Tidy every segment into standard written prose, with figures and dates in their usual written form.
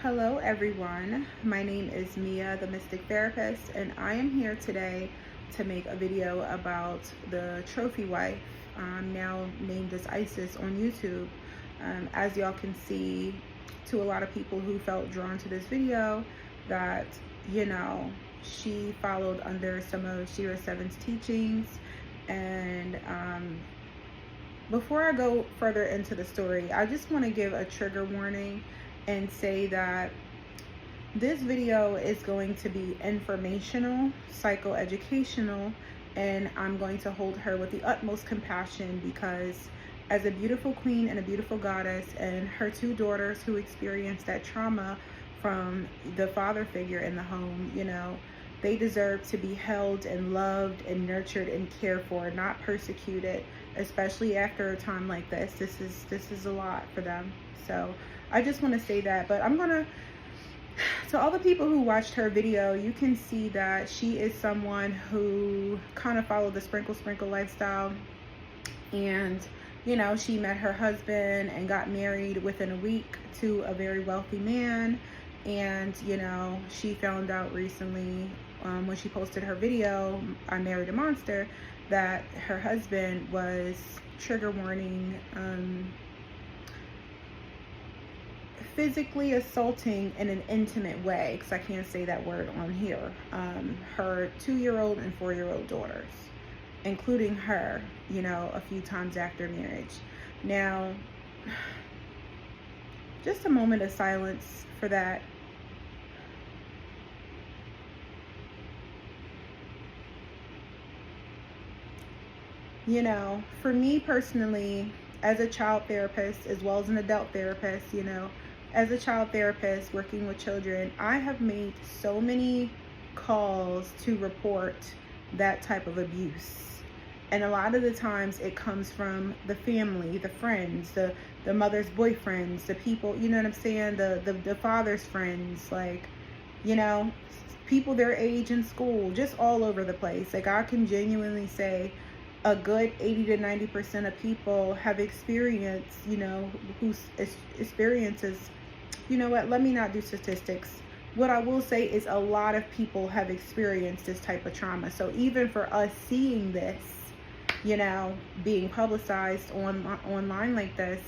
Hello, everyone. My name is Mia, the Mystic Therapist, and I am here today to make a video about the trophy wife, now named as Isis on YouTube. As y'all can see, to a lot of people who felt drawn to this video, that, she followed under some of Shira Seven's teachings. And before I go further into the story, I just want to give a trigger warning and say that this video is going to be informational, psychoeducational, and I'm going to hold her with the utmost compassion because as a beautiful queen and a beautiful goddess, and her two daughters who experienced that trauma from the father figure in the home, they deserve to be held and loved and nurtured and cared for, not persecuted, especially after a time like this. This is a lot for them. So I just want to say that. But so all the people who watched her video, you can see that she is someone who kind of followed the sprinkle lifestyle. And she met her husband and got married within a week to a very wealthy man. And she found out recently, when she posted her video, I Married a Monster, that her husband was, trigger warning, physically assaulting in an intimate way, because I can't say that word on here, her 2-year-old and 4-year-old daughters, including her, a few times after marriage. Now, just a moment of silence for that. For me personally, as a child therapist, as well as an adult therapist, as a child therapist working with children, I have made so many calls to report that type of abuse. And a lot of the times it comes from the family, the friends, the mother's boyfriends, the people, you know what I'm saying? The father's friends, people their age in school, just all over the place. Like, I can genuinely say a good 80 to 90% of people have experienced, whose experiences, let me not do statistics. What I will say is a lot of people have experienced this type of trauma. So even for us seeing this, being publicized online like this,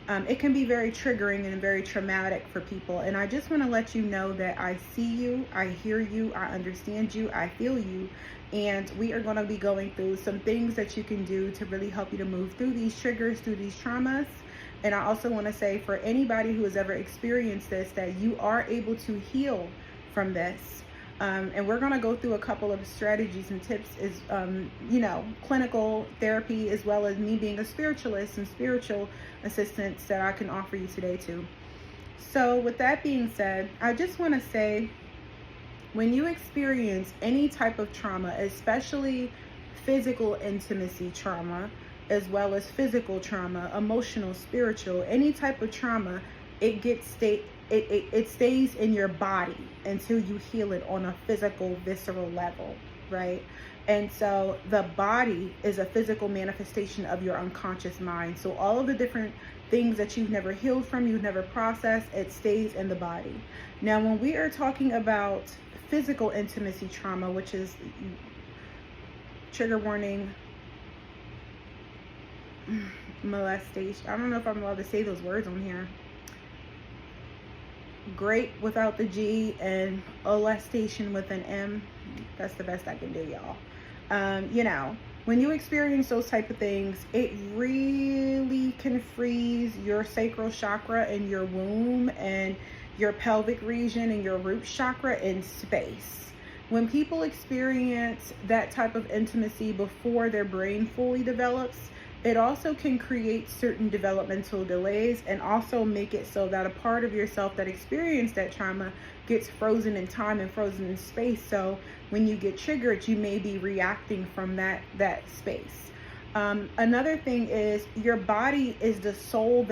it can be very triggering and very traumatic for people. And I just want to let you know that I see you, I hear you, I understand you, I feel you. And we are going to be going through some things that you can do to really help you to move through these triggers, through these traumas. And I also want to say, for anybody who has ever experienced this, that you are able to heal from this. And we're going to go through a couple of strategies and tips, is clinical therapy, as well as me being a spiritualist and spiritual assistance that I can offer you today too. So with that being said, I just want to say, when you experience any type of trauma, especially physical intimacy trauma, as well as physical trauma, emotional, spiritual, any type of trauma, it stays in your body until you heal it on a physical, visceral level, right? And so the body is a physical manifestation of your unconscious mind. So all of the different things that you've never healed from, you've never processed, it stays in the body. Now, when we are talking about physical intimacy trauma, which is, trigger warning, molestation. I don't know if I'm allowed to say those words on here. Great without the G, and molestation with an M. That's the best I can do, y'all. When you experience those type of things, it really can freeze your sacral chakra and your womb and your pelvic region and your root chakra in space. When people experience that type of intimacy before their brain fully develops, it also can create certain developmental delays, and also make it so that a part of yourself that experienced that trauma gets frozen in time and frozen in space. So when you get triggered, you may be reacting from that space. Another thing is, your body is the soul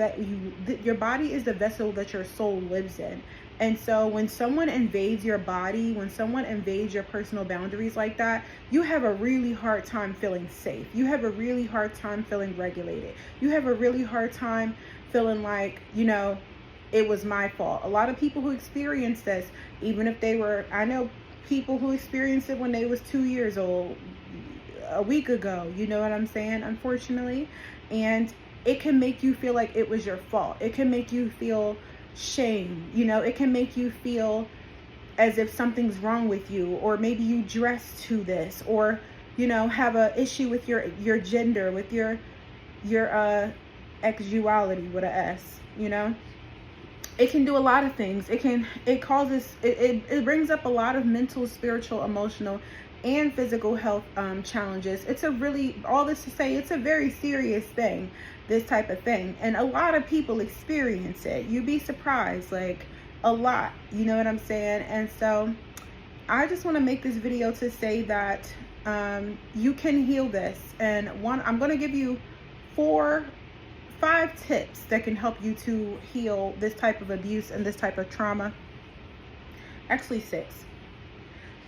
your body is the vessel that your soul lives in. And so when someone invades your body, when someone invades your personal boundaries like that, you have a really hard time feeling safe. You have a really hard time feeling regulated. You have a really hard time feeling like, it was my fault. A lot of people who experience this, even if they were, I know people who experienced it when they was 2 years old, a week ago, you know what I'm saying, unfortunately. And it can make you feel like it was your fault. It can make you feel shame, you know, it can make you feel as if something's wrong with you, or maybe you dress to this, or, you know, have a issue with your gender, with your sexuality with a S, you know. It can do a lot of things. It brings up a lot of mental, spiritual, emotional, and physical health challenges. It's a really, all this to say, it's a very serious thing, this type of thing. And a lot of people experience it. You'd be surprised, like a lot, you know what I'm saying? And so I just want to make this video to say that you can heal this. And I'm going to give you 5 tips that can help you to heal this type of abuse and this type of trauma. Actually 6.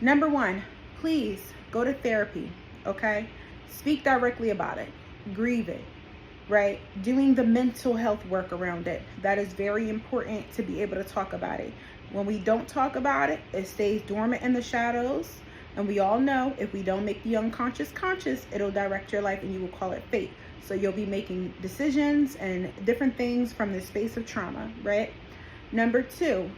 Number 1, please go to therapy, okay? Speak directly about it. Grieve it, right? Doing the mental health work around it. That is very important, to be able to talk about it. When we don't talk about it, it stays dormant in the shadows. And we all know, if we don't make the unconscious conscious, it'll direct your life and you will call it fate. So you'll be making decisions and different things from the space of trauma, right? Number 2,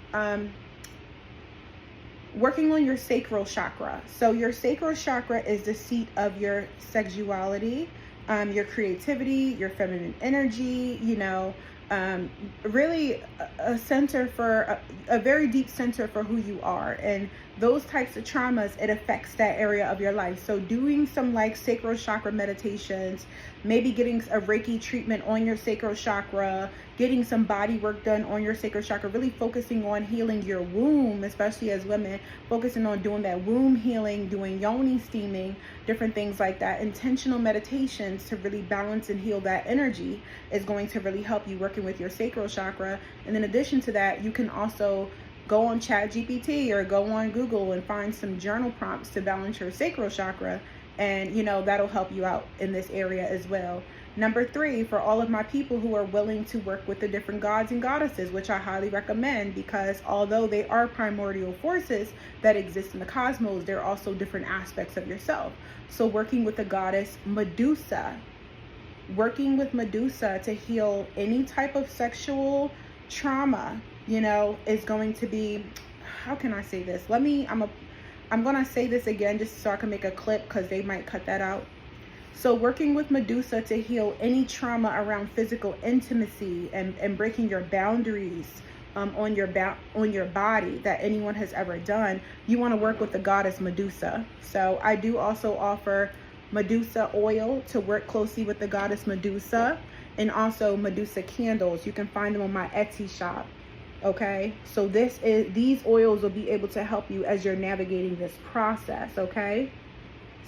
working on your sacral chakra. So your sacral chakra is the seat of your sexuality, your creativity, your feminine energy, you know, really a center for a very deep center for who you are. And those types of traumas, it affects that area of your life. So doing some like sacral chakra meditations, maybe getting a Reiki treatment on your sacral chakra, getting some body work done on your sacral chakra, really focusing on healing your womb, especially as women, focusing on doing that womb healing, doing yoni steaming, different things like that. Intentional meditations to really balance and heal that energy is going to really help you working with your sacral chakra. And in addition to that, you can also go on ChatGPT or go on Google and find some journal prompts to balance your sacral chakra. And, you know, that'll help you out in this area as well. Number 3, for all of my people who are willing to work with the different gods and goddesses, which I highly recommend, because although they are primordial forces that exist in the cosmos, they're also different aspects of yourself. So working with the goddess Medusa, to heal any type of sexual trauma, you know, is going to be, how can I say this? I'm going to say this again just so I can make a clip, because they might cut that out. So working with Medusa to heal any trauma around physical intimacy and breaking your boundaries on your body that anyone has ever done, you want to work with the goddess Medusa. So I do also offer Medusa oil to work closely with the goddess Medusa, and also Medusa candles. You can find them on my Etsy shop. Okay, so these oils will be able to help you as you're navigating this process. Okay,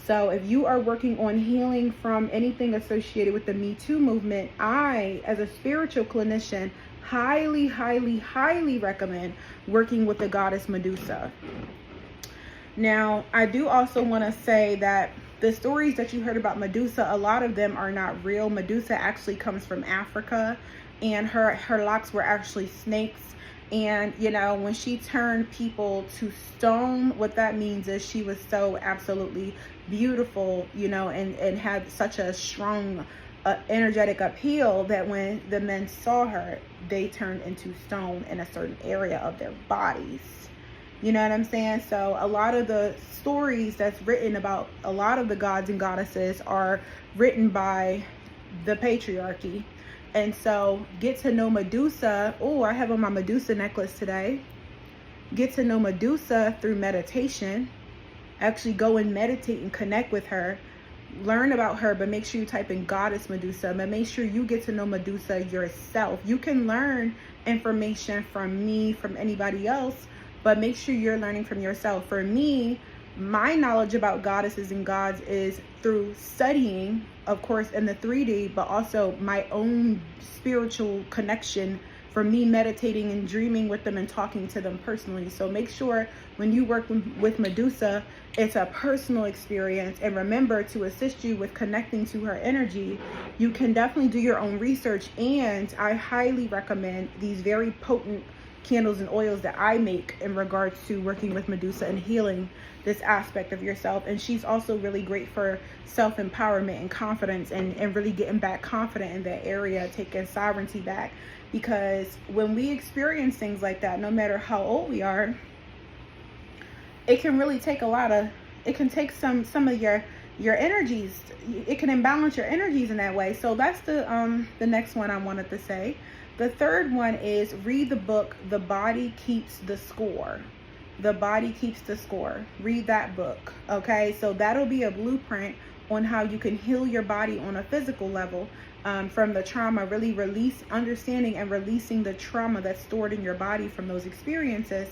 so if you are working on healing from anything associated with the Me Too movement, I, as a spiritual clinician, highly, highly, highly recommend working with the goddess Medusa. Now, I do also want to say that the stories that you heard about Medusa, a lot of them are not real. Medusa actually comes from Africa, and her locks were actually snakes. And, you know, when she turned people to stone, what that means is she was so absolutely beautiful, you know, and had such a strong energetic appeal that when the men saw her, they turned into stone in a certain area of their bodies. You know what I'm saying? So a lot of the stories that's written about a lot of the gods and goddesses are written by the patriarchy. And so get to know Medusa. Oh, I have on my Medusa necklace today. Get to know Medusa through meditation. Actually go and meditate and connect with her. Learn about her, but make sure you type in goddess Medusa. But make sure you get to know Medusa yourself. You can learn information from me, from anybody else, but make sure you're learning from yourself. For me, my knowledge about goddesses and gods is through studying, of course, in the 3D, but also my own spiritual connection from me meditating and dreaming with them and talking to them personally. So make sure when you work with Medusa, it's a personal experience. And remember, to assist you with connecting to her energy, you can definitely do your own research. And I highly recommend these very potent candles and oils that I make in regards to working with Medusa and healing this aspect of yourself. And she's also really great for self-empowerment and confidence, and really getting back confident in that area, taking sovereignty back. Because when we experience things like that, no matter how old we are, it can really take it can take some of your energies. It can imbalance your energies in that way. So that's the next one I wanted to say. The third one is read the book, The Body Keeps the Score. The Body Keeps the Score. Read that book, okay? So that'll be a blueprint on how you can heal your body on a physical level from the trauma, really understanding and releasing the trauma that's stored in your body from those experiences.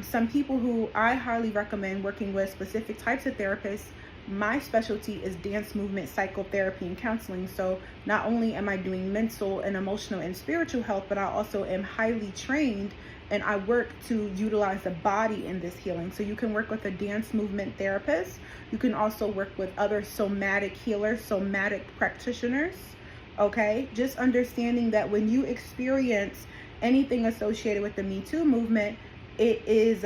Some people who I highly recommend working with, specific types of therapists. My specialty is dance movement, psychotherapy, and counseling. So not only am I doing mental and emotional and spiritual health, but I also am highly trained, and I work to utilize the body in this healing. So you can work with a dance movement therapist. You can also work with other somatic healers, somatic practitioners. Okay, just understanding that when you experience anything associated with the Me Too movement, it is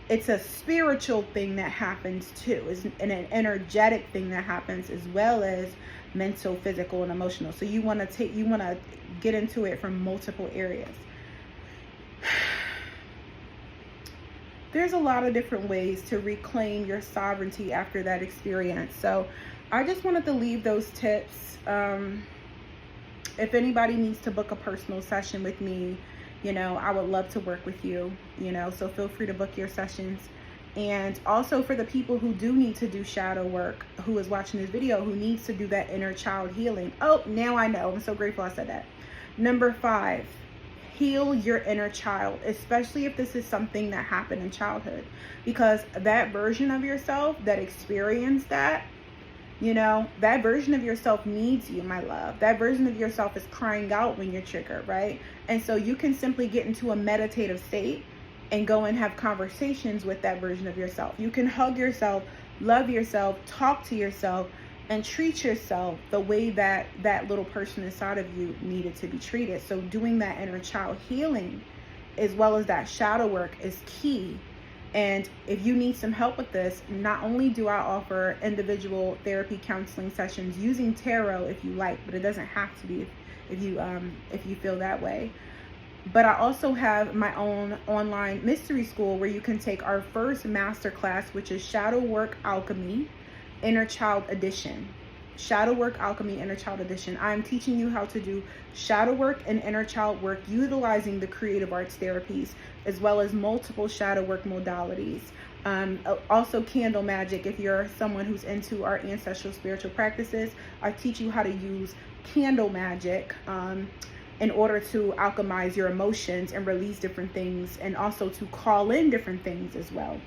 it's a spiritual thing that happens too. It's an energetic thing that happens, as well as mental, physical, and emotional. So you want to get into it from multiple areas. There's a lot of different ways to reclaim your sovereignty after that experience. So I just wanted to leave those tips. If anybody needs to book a personal session with me, I would love to work with you, so feel free to book your sessions. And also for the people who do need to do shadow work, who is watching this video, who needs to do that inner child healing. Oh, now I know. I'm so grateful I said that. Number 5, heal your inner child, especially if this is something that happened in childhood, because that version of yourself that experienced that, that version of yourself needs you, my love. That version of yourself is crying out when you're triggered, right? And so you can simply get into a meditative state and go and have conversations with that version of yourself. You can hug yourself, love yourself, talk to yourself, and treat yourself the way that that little person inside of you needed to be treated. So doing that inner child healing, as well as that shadow work, is key. And if you need some help with this, not only do I offer individual therapy counseling sessions using tarot if you like, but it doesn't have to be if you feel that way. But I also have my own online mystery school where you can take our first masterclass, which is Shadow Work Alchemy Inner Child Edition. Shadow Work Alchemy Inner Child Edition. I'm teaching you how to do shadow work and inner child work utilizing the creative arts therapies, as well as multiple shadow work modalities. Also candle magic. If you're someone who's into our ancestral spiritual practices, I teach you how to use candle magic in order to alchemize your emotions and release different things, and also to call in different things as well.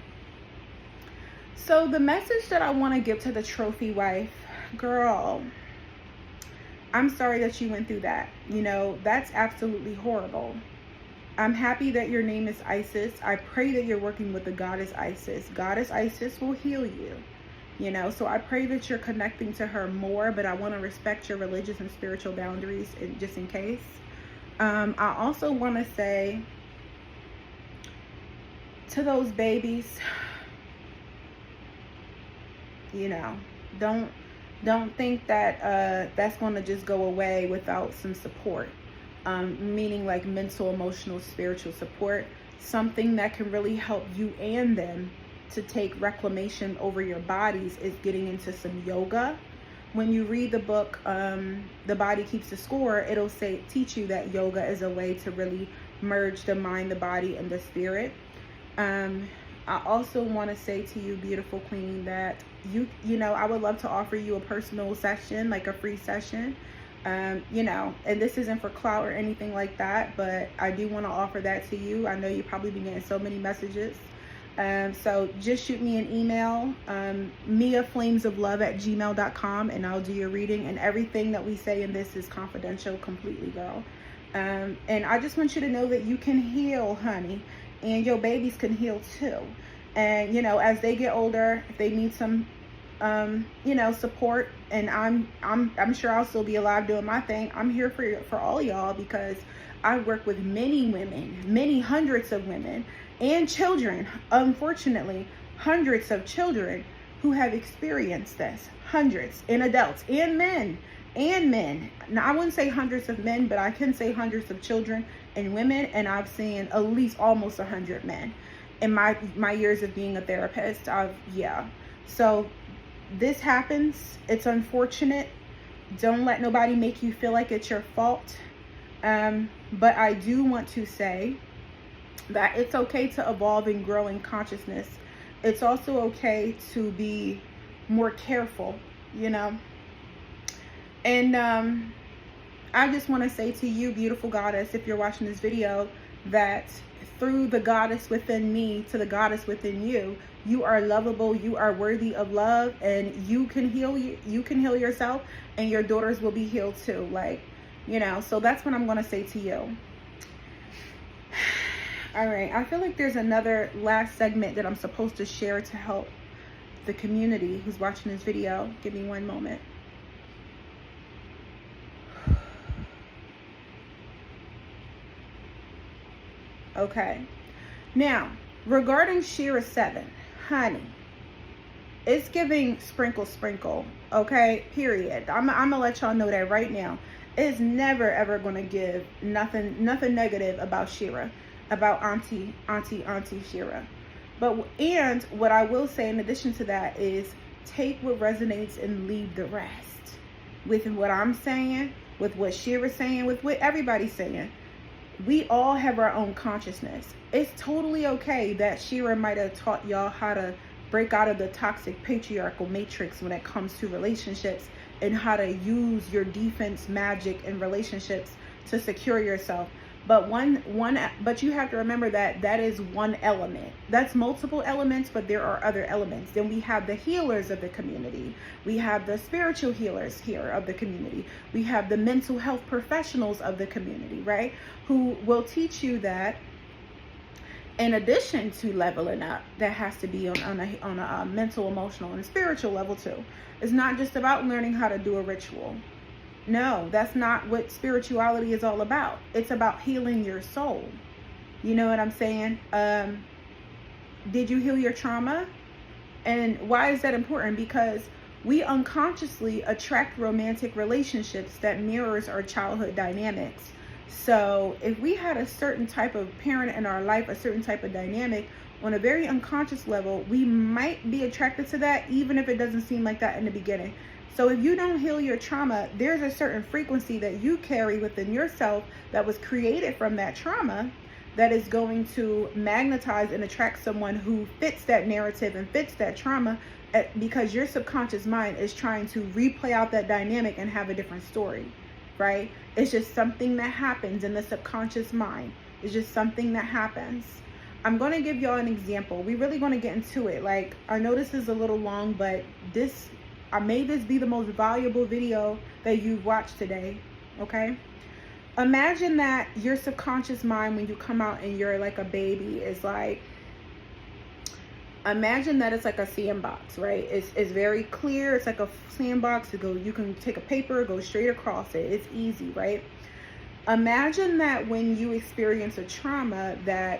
So the message that I want to give to the trophy wife, girl, I'm sorry that you went through that. That's absolutely horrible. I'm happy that your name is Isis. I pray that you're working with the goddess Isis. Goddess Isis will heal you. So I pray that you're connecting to her more, but I want to respect your religious and spiritual boundaries just in case. I also want to say to those babies, don't think that that's going to just go away without some support, meaning like mental, emotional, spiritual support, something that can really help you and them to take reclamation over your bodies is getting into some yoga. When you read the book, The Body Keeps the Score, it'll teach you that yoga is a way to really merge the mind, the body, and the spirit. I also want to say to you, beautiful queen, that I would love to offer you a personal session, like a free session. And this isn't for clout or anything like that, but I do want to offer that to you. I know you've probably been getting so many messages. So just shoot me an email, miaflamesoflove@gmail.com, and I'll do your reading. And everything that we say in this is confidential completely, girl. And I just want you to know that you can heal, honey, and your babies can heal too. And you know, as they get older, if they need some you know, support, and I'm sure I'll still be alive doing my thing. I'm here for all y'all, because I work with many women, many hundreds of women and children, unfortunately, hundreds of children who have experienced this, hundreds, and adults and men. Now, I wouldn't say hundreds of men, but I can say hundreds of children and women, and I've seen at least almost 100 men in my years of being a therapist. Yeah. So this happens. It's unfortunate. Don't let nobody make you feel like it's your fault. But I do want to say that it's okay to evolve and grow in consciousness. It's also okay to be more careful, you know. And I just want to say to you, beautiful goddess, if you're watching this video, that through the goddess within me to the goddess within you, you are lovable, you are worthy of love, and you can heal yourself, and your daughters will be healed too. Like, you know, so that's what I'm going to say to you. All right, I feel like there's another last segment that I'm supposed to share to help the community who's watching this video. Give me one moment. Okay, now regarding Shira 7, honey, it's giving sprinkle, okay, period. I'm gonna let y'all know that right now. It's never ever gonna give nothing negative about Shira, about auntie Shira. And what I will say in addition to that is, take what resonates and leave the rest. With what I'm saying, with what Shira's saying, with what everybody's saying, we all have our own consciousness. It's totally okay that Shira might have taught y'all how to break out of the toxic patriarchal matrix when it comes to relationships, and how to use your defense magic in relationships to secure yourself. But but you have to remember that that is one element. That's multiple elements, but there are other elements. Then we have the healers of the community. We have the spiritual healers here of the community. We have the mental health professionals of the community, right? Who will teach you that in addition to leveling up, that has to be on a mental, emotional, and spiritual level too. It's not just about learning how to do a ritual. No, that's not what spirituality is all about. It's about healing your soul. You know what I'm saying? Did you heal your trauma? And why is that important? Because we unconsciously attract romantic relationships that mirrors our childhood dynamics. So if we had a certain type of parent in our life, a certain type of dynamic on a very unconscious level, we might be attracted to that, even if it doesn't seem like that in the beginning. So if you don't heal your trauma, there's a certain frequency that you carry within yourself that was created from that trauma that is going to magnetize and attract someone who fits that narrative and fits that trauma, because your subconscious mind is trying to replay out that dynamic and have a different story, right? It's just something that happens in the subconscious mind. It's just something that happens. I'm going to give y'all an example. We're really going to get into it. Like, I know this is a little long, but I made this be the most valuable video that you've watched today, okay? Imagine that your subconscious mind, when you come out and you're like a baby, is like, imagine that it's like a sandbox, right? It's very clear. It's like a sandbox. You can take a paper, go straight across it. It's easy, right? Imagine that when you experience a trauma, that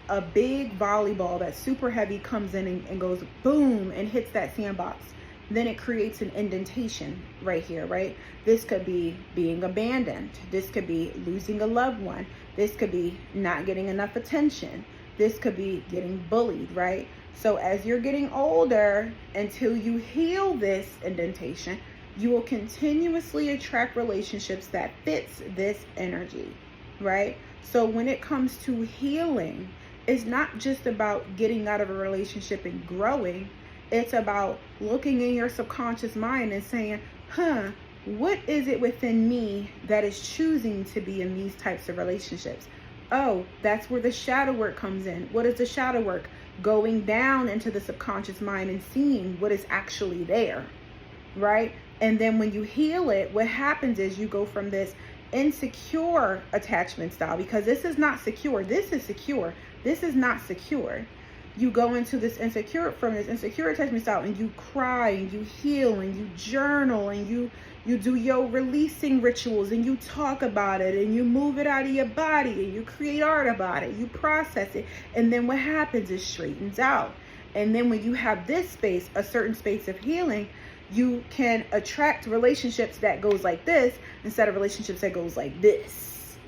a big volleyball that's super heavy comes in and goes boom and hits that sandbox. Then it creates an indentation right here, right? This could be being abandoned. This could be losing a loved one. This could be not getting enough attention. This could be getting bullied, right? So as you're getting older, until you heal this indentation, you will continuously attract relationships that fits this energy, right? So when it comes to healing, it's not just about getting out of a relationship and growing. It's about looking in your subconscious mind and saying, what is it within me that is choosing to be in these types of relationships? Oh, that's where the shadow work comes in. What is the shadow work? Going down into the subconscious mind and seeing what is actually there, right? And then when you heal it, what happens is you go from this insecure attachment style, because this is not secure. This is secure. This is not secure. You go into this insecure attachment style, and you cry and you heal and you journal and you do your releasing rituals, and you talk about it, and you move it out of your body, and you create art about it, you process it, and then what happens is straightens out. And then when you have this space, a certain space of healing, you can attract relationships that goes like this instead of relationships that goes like this,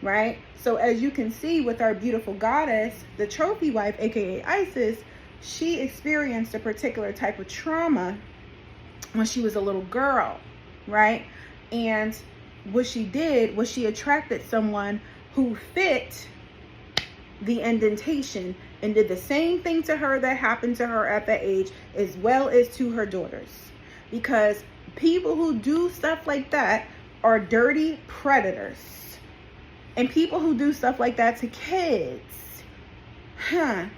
right? So as you can see with our beautiful goddess, the trophy wife, aka Isis, she experienced a particular type of trauma when she was a little girl, right? And what she did was she attracted someone who fit the indentation and did the same thing to her that happened to her at that age, as well as to her daughters. Because people who do stuff like that are dirty predators. And people who do stuff like that to kids, I'm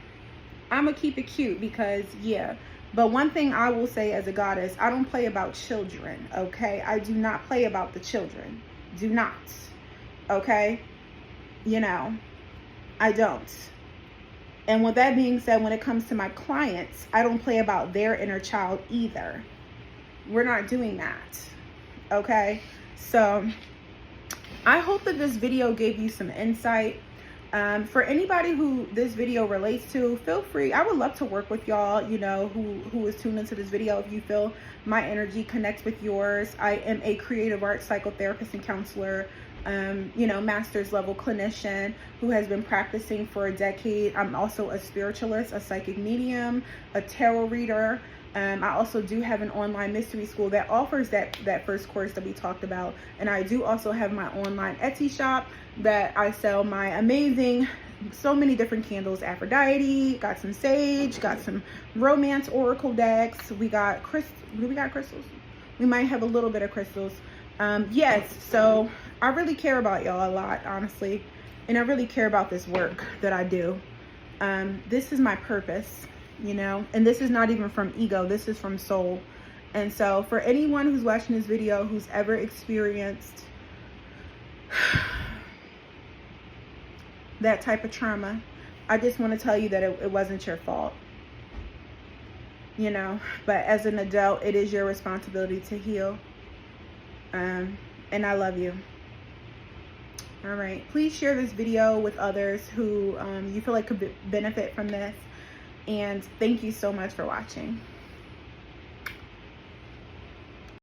gonna keep it cute, because yeah. But one thing I will say as a goddess, I don't play about children, okay? I do not play about the children. Do not, okay? You know, I don't. And with that being said, when it comes to my clients, I don't play about their inner child either. We're not doing that, okay? So I hope that this video gave you some insight. For anybody who this video relates to, feel free. I would love to work with y'all, you know, who is tuned into this video. If you feel my energy connects with yours, I am a creative arts psychotherapist and counselor, you know, master's level clinician who has been practicing for a decade. I'm also a spiritualist, a psychic medium, a tarot reader. I also do have an online mystery school that offers that first course that we talked about. And I do also have my online Etsy shop that I sell my amazing, so many different candles. Aphrodite, got some sage, got some romance oracle decks. We got crystals. We might have a little bit of crystals. Yes, so I really care about y'all a lot, honestly. And I really care about this work that I do. This is my purpose, you know, and this is not even from ego, this is from soul. And so for anyone who's watching this video who's ever experienced that type of trauma, I just want to tell you that it wasn't your fault, you know. But as an adult, it is your responsibility to heal. And I love you. All right, please share this video with others who you feel like could benefit from this. And thank you so much for watching.